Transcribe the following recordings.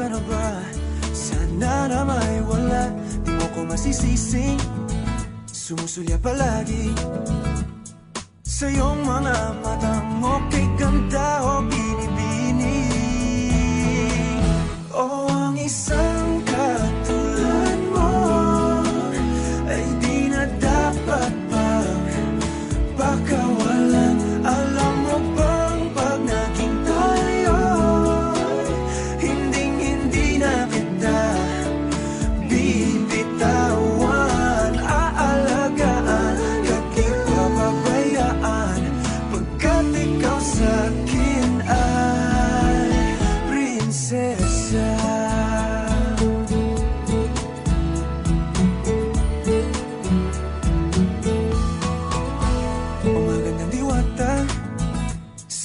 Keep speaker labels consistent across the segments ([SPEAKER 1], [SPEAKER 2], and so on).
[SPEAKER 1] na ba? Sana na may wala, di mo ko masisising sumusulya palagi sa iyong mga matang okay ganda o binibini. O ang isang katulad mo ay di na dapat pagkawalan. Alam mo bang pag naging tayo, hindi na kita bibitawan. Aalagaan, kahit papabayaan, pagkat ikaw sa'kin ay prinsesa.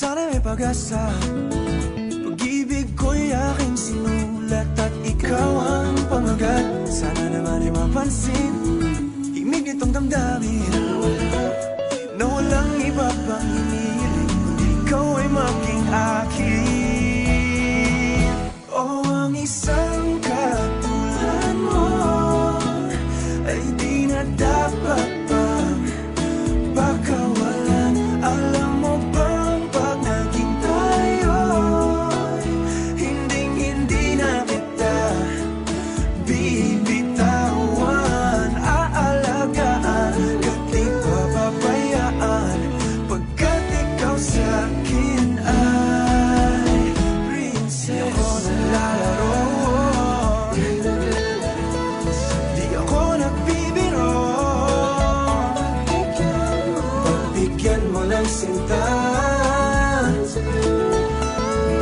[SPEAKER 1] Sana may pag-asa, pag-ibig ko'y aking sinulat at ikaw ang pamagat. Sana naman ay mapansin himig nitong damdamin na walang iba pang hinihiling kundi ikaw ay maging akin. O ang isang katulad mo ay di na dapat pagkawalan. Alam mo ba bibitawan, aalagaan, kahit papabayaan, pagkat ikaw sa'kin ay prinsesa. Di ako naglalaro, di ako nagbibiro, pagbigyan mo ng sinta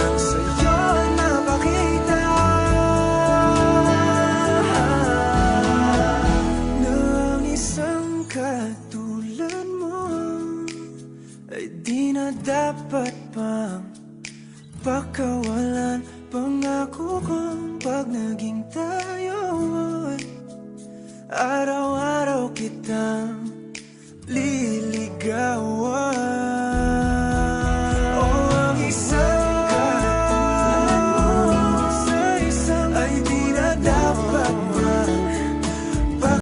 [SPEAKER 1] nang sa'yo'y mapakita katulad mo ay di na dapat pang pagkawalan. Pangako kong pag naging tayo ay araw-araw